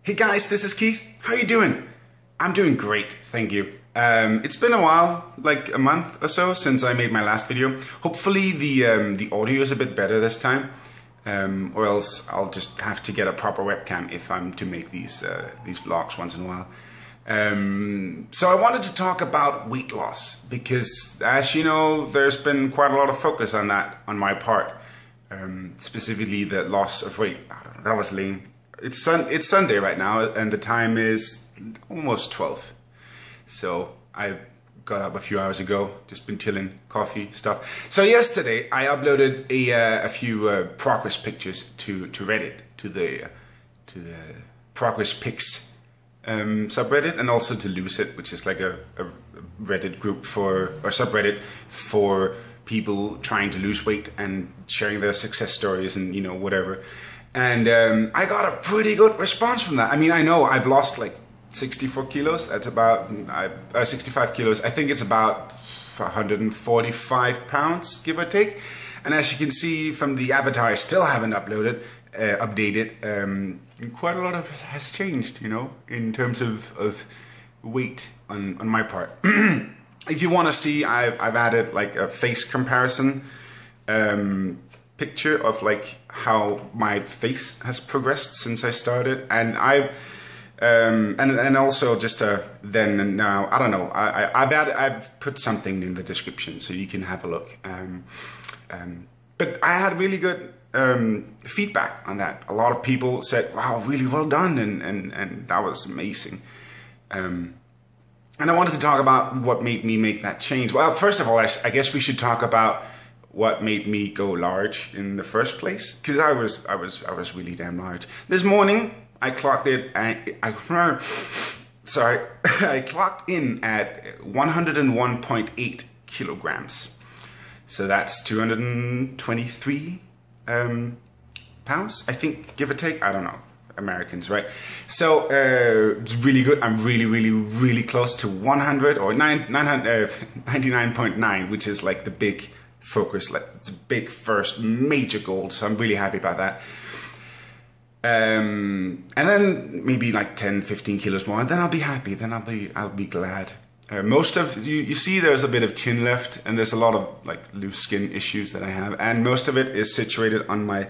Hey guys, this is Keith. How you doing? I'm doing great, thank you. It's been a while, like a month or so, since I made my last video. Hopefully the audio is a bit better this time, or else I'll just have to get a proper webcam if I'm to make these vlogs once in a while. So I wanted to talk about weight loss because, as you know, there's been quite a lot of focus on that on my part, specifically the loss of weight. I don't know, that was lame. It's Sunday right now, and the time is almost 12. So I got up a few hours ago, just been chilling, coffee, stuff. So yesterday I uploaded a few progress pictures to Reddit, to the Progress Pics subreddit, and also to Lose It, which is like a Reddit group or subreddit for people trying to lose weight and sharing their success stories and, you know, whatever. And I got a pretty good response from that. I mean, I know I've lost like 64 kilos. That's about 65 kilos. I think it's about 145 pounds, give or take. And as you can see from the avatar, I still haven't updated. Quite a lot of it has changed, you know, in terms of weight on my part. If you want to see, I've added like a face comparison picture of like how my face has progressed since I started, and and also just then and now. I don't know. I've put something in the description so you can have a look. But I had really good feedback on that. A lot of people said, "Wow, really well done," and that was amazing. And I wanted to talk about what made me make that change. Well, first of all, I guess we should talk about what made me go large in the first place, because I was really damn large. This morning I clocked it. I clocked in at 101.8 kilograms. So that's 223 pounds, I think, give or take. I don't know, Americans, right? So it's really good. I'm really close to 100 or 99.9, which is like the big focus, like it's a big first major goal, so I'm really happy about that. And then maybe like 10-15 kilos more, and then I'll be happy, then I'll be glad. Most of you see there's a bit of chin left, and there's a lot of like loose skin issues that I have, and most of it is situated on my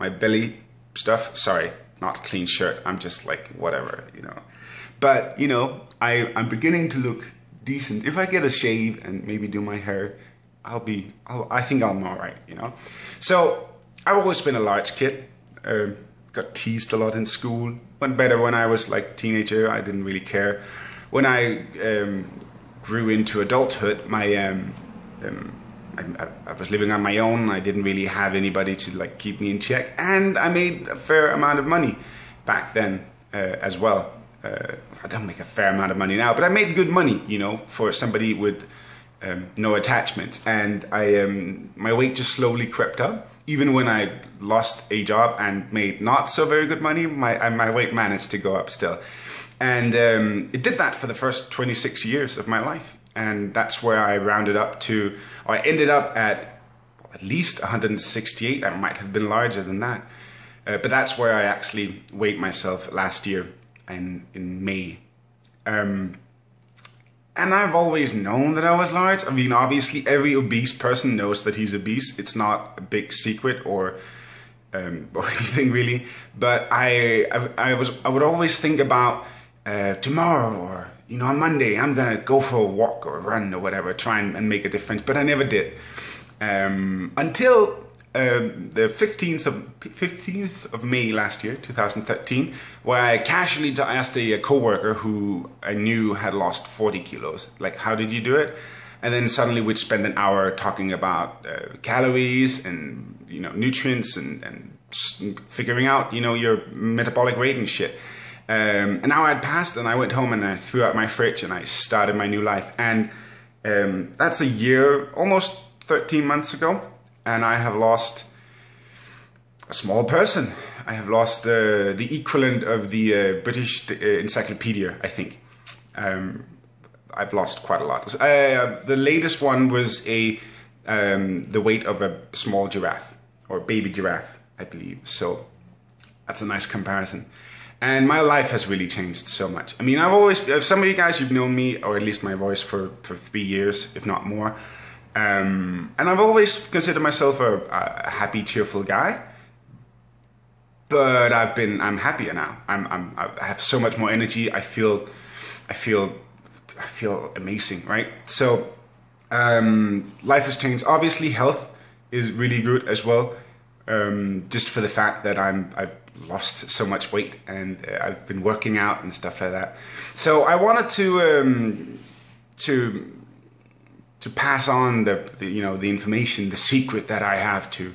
belly stuff. Sorry, not clean shirt, I'm just like whatever, you know. But you know, I'm beginning to look decent. If I get a shave and maybe do my hair, I think I'm all right, you know. So I've always been a large kid. Got teased a lot in school. Went better when I was like teenager. I didn't really care. When I grew into adulthood, I was living on my own. I didn't really have anybody to like keep me in check, and I made a fair amount of money back then as well. I don't make a fair amount of money now, but I made good money, you know, for somebody with no attachments, and my weight just slowly crept up. Even when I lost a job and made not so very good money, my weight managed to go up still. And it did that for the first 26 years of my life. And that's where I rounded up to, or I ended up at least 168. I might have been larger than that. But that's where I actually weighed myself last year in May. And I've always known that I was large. I mean, obviously, every obese person knows that he's obese. It's not a big secret or anything really. But I would always think about tomorrow, or you know, on Monday, I'm gonna go for a walk or a run or whatever, try and make a difference. But I never did until the 15th of May last year, 2013, where I casually asked a coworker who I knew had lost 40 kilos, like, how did you do it? And then suddenly we'd spend an hour talking about calories and, you know, nutrients and figuring out, you know, your metabolic rate and shit. An hour had passed, and I went home and I threw out my fridge and I started my new life. And that's a year, almost 13 months ago. And I have lost a small person. I have lost the equivalent of the British Encyclopedia, I think. I've lost quite a lot. The latest one was the weight of a small giraffe, or baby giraffe, I believe. So that's a nice comparison. And my life has really changed so much. I mean, I've always, some of you guys, you've known me, or at least my voice, for 3 years, if not more. And I've always considered myself a happy, cheerful guy. But I'm happier now. I have so much more energy. I feel amazing, right? So life has changed. Obviously, health is really good as well. Just for the fact that I've lost so much weight, and I've been working out and stuff like that. So I wanted to pass on the information, the secret that I have to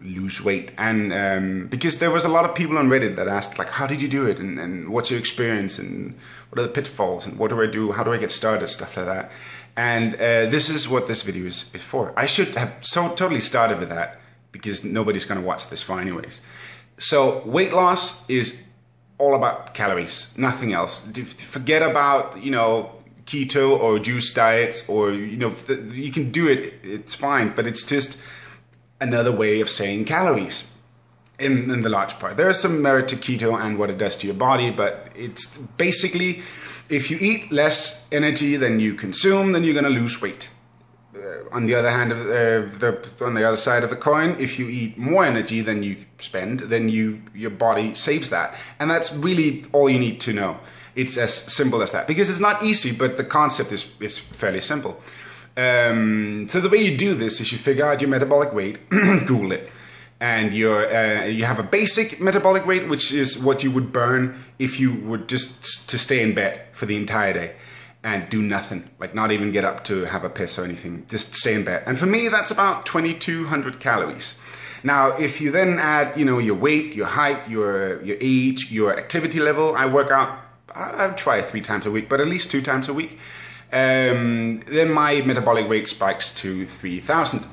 lose weight. And because there was a lot of people on Reddit that asked, like, how did you do it, and what's your experience, and what are the pitfalls, and what do I do, how do I get started, stuff like that. And this is what this video is for. I should have totally started with that, because nobody's going to watch this far anyways. So weight loss is all about calories, nothing else. Forget about, keto or juice diets, or, you can do it, it's fine, but it's just another way of saying calories in the large part. There is some merit to keto and what it does to your body, but it's basically, if you eat less energy than you consume, then you're going to lose weight. On the other hand, on the other side of the coin, if you eat more energy than you spend, then your body saves that. And that's really all you need to know. It's as simple as that. Because it's not easy, but the concept is fairly simple. So the way you do this is you figure out your metabolic rate, Google it. And you have a basic metabolic rate, which is what you would burn if you were just to stay in bed for the entire day and do nothing, like not even get up to have a piss or anything, just stay in bed. And for me, that's about 2,200 calories. Now, if you then add, your weight, your height, your age, your activity level, I work out, I try 3 times a week, but at least 2 times a week. Then my metabolic rate spikes to 3,000.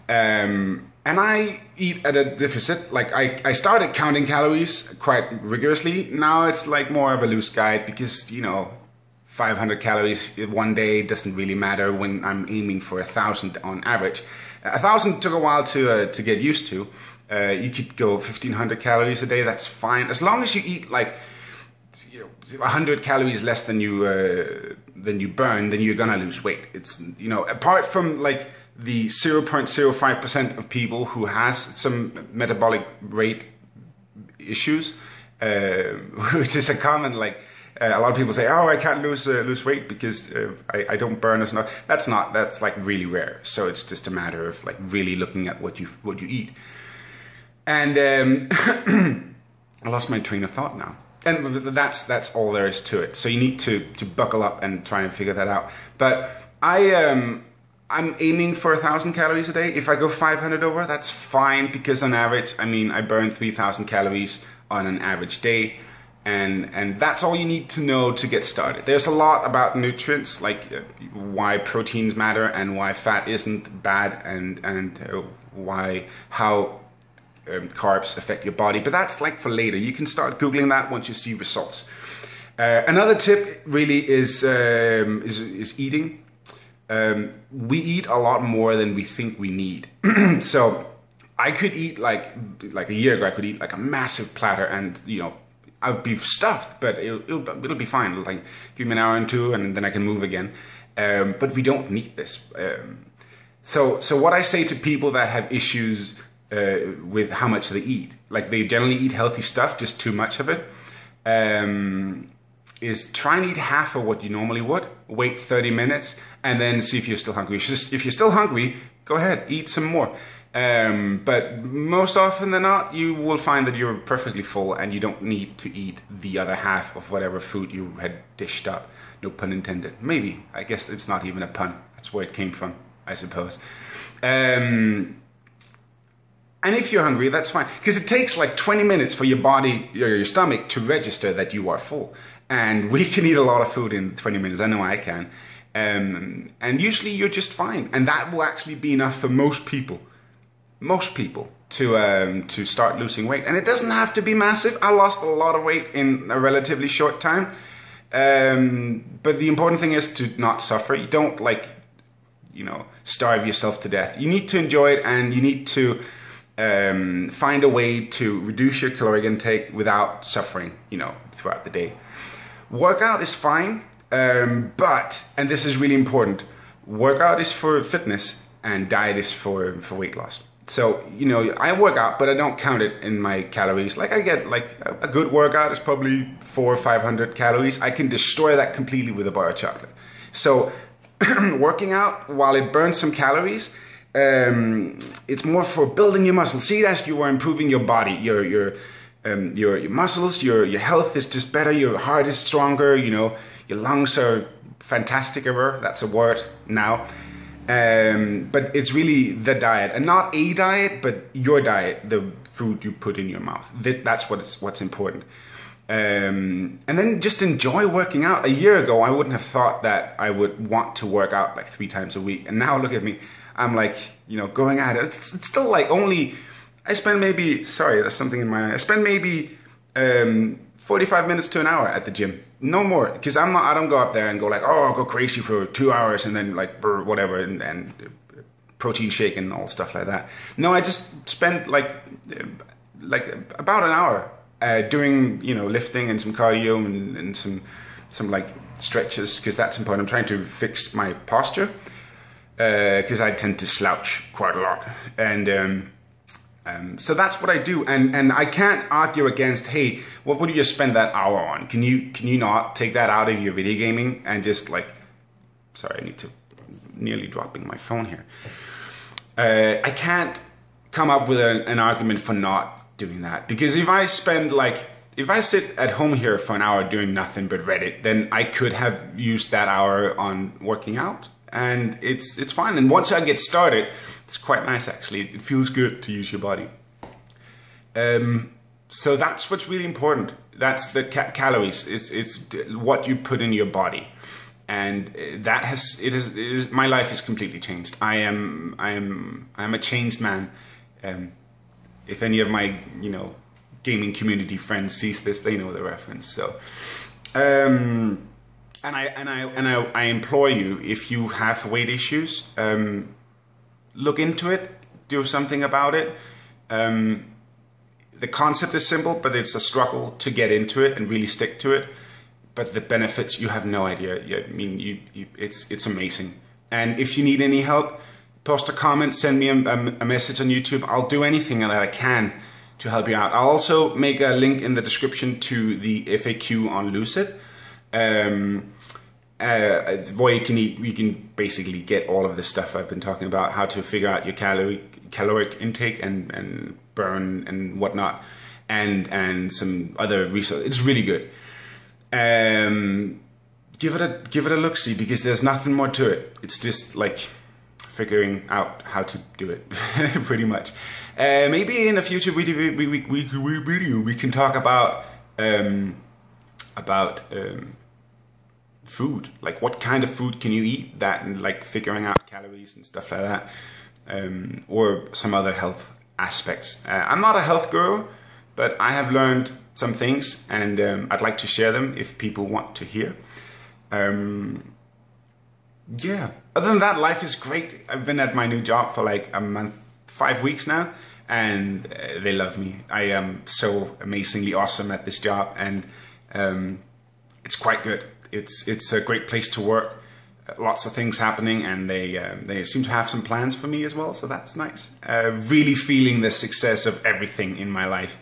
And I eat at a deficit. Like I started counting calories quite rigorously. Now it's like more of a loose guide, because, 500 calories one day doesn't really matter when I'm aiming for 1,000 on average. 1,000 took a while to get used to. You could go 1,500 calories a day. That's fine, as long as you eat like 100 calories less than you burn. Then you're gonna lose weight. It's apart from like the 0.05% of people who has some metabolic rate issues, which is a common a lot of people say, oh, I can't lose weight because I don't burn as much. That's like really rare. So it's just a matter of like really looking at what you eat. And I lost my train of thought now. And that's all there is to it. So you need to buckle up and try and figure that out. But I'm aiming for 1,000 calories a day. If I go 500 over, that's fine, because on average, I burn 3,000 calories on an average day. And that's all you need to know to get started. There's a lot about nutrients, like why proteins matter and why fat isn't bad, and how carbs affect your body. But that's like for later. You can start Googling that once you see results. Another tip really is eating. We eat a lot more than we think we need. So I could eat like a year ago, I could eat like a massive platter, and I'll be stuffed, but it'll be fine. It'll like give me an hour or 2, and then I can move again. But we don't need this. So what I say to people that have issues with how much they eat, like they generally eat healthy stuff, just too much of it, is try and eat half of what you normally would. Wait 30 minutes, and then see if you're still hungry. If you're still hungry, go ahead, eat some more. But most often than not, you will find that you're perfectly full and you don't need to eat the other half of whatever food you had dished up. No pun intended. Maybe. I guess it's not even a pun. That's where it came from, I suppose. And if you're hungry, that's fine. Because it takes like 20 minutes for your body, your stomach, to register that you are full. And we can eat a lot of food in 20 minutes. I know I can. And usually you're just fine. And that will actually be enough for most people to start losing weight. And it doesn't have to be massive. I lost a lot of weight in a relatively short time. But the important thing is to not suffer. You don't starve yourself to death. You need to enjoy it, and you need to find a way to reduce your caloric intake without suffering, throughout the day. Workout is fine, but, and this is really important, workout is for fitness and diet is for weight loss. So, I work out, but I don't count it in my calories. Like I get a good workout is probably 400 or 500 calories. I can destroy that completely with a bar of chocolate. So working out, while it burns some calories, it's more for building your muscles. See it as you are improving your body, your muscles, your health is just better, your heart is stronger, your lungs are fantastic, that's a word now. But it's really the diet, and not a diet, but your diet, the food you put in your mouth. That's what's important. And then just enjoy working out. A year ago, I wouldn't have thought that I would want to work out like 3 times a week. And now look at me. I'm like, going at it. It's still like I spend maybe, sorry, there's something in my eye. I spend maybe 45 minutes to an hour at the gym. No more, because I don't go up there and go like, oh, I'll go crazy for 2 hours and then like whatever and protein shake and all stuff like that. No, I just spend like about an hour doing lifting and some cardio and some like stretches, because that's important. I'm trying to fix my posture because I tend to slouch quite a lot, and so that's what I do, and I can't argue against, hey, what would you just spend that hour on? Can you not take that out of your video gaming and just like, sorry, I need to, nearly dropping my phone here. I can't come up with an argument for not doing that, because if I sit at home here for an hour doing nothing but Reddit, then I could have used that hour on working out, and it's fine. And once I get started, it's quite nice actually. It feels good to use your body. So that's what's really important. That's the calories. It's what you put in your body, and that my life is completely changed. I am a changed man. If any of my gaming community friends sees this, they know the reference. So, and I implore you, if you have weight issues, look into it, do something about it. The concept is simple, but it's a struggle to get into it and really stick to it. But the benefits, you have no idea. I mean, it's amazing. And if you need any help, post a comment, send me a message on YouTube. I'll do anything that I can to help you out. I'll also make a link in the description to the FAQ on Lucid, where you can basically get all of the stuff I've been talking about, how to figure out your caloric intake and burn and whatnot, and some other research. It's really good. Give it a look-see, because there's nothing more to it. It's just like figuring out how to do it, pretty much. Maybe in a future video we can talk about food, like what kind of food can you eat, that, and like figuring out calories and stuff like that, or some other health aspects. I'm not a health guru, but I have learned some things, and I'd like to share them if people want to hear. Yeah, other than that, life is great. I've been at my new job for like a month, 5 weeks now, and they love me. I am so amazingly awesome at this job, and it's quite good. It's a great place to work. Lots of things happening, and they seem to have some plans for me as well, so that's nice. Really feeling the success of everything in my life.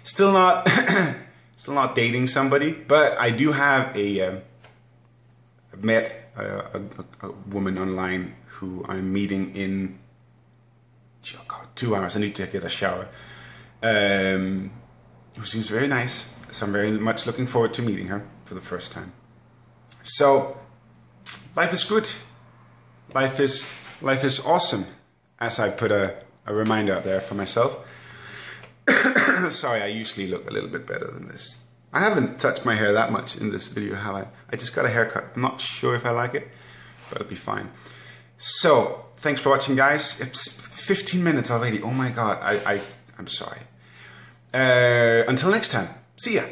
Still not dating somebody, but I do have I've met a woman online who I'm meeting in 2 hours. I need to get a shower. Who seems very nice, so I'm very much looking forward to meeting her for the first time. So life is good. Life is awesome, as I put a reminder up there for myself. Sorry, I usually look a little bit better than this. I haven't touched my hair that much in this video, have I? I just got a haircut. I'm not sure if I like it, but it'll be fine. So, thanks for watching, guys. It's 15 minutes already. Oh my god, I'm sorry. Until next time, see ya.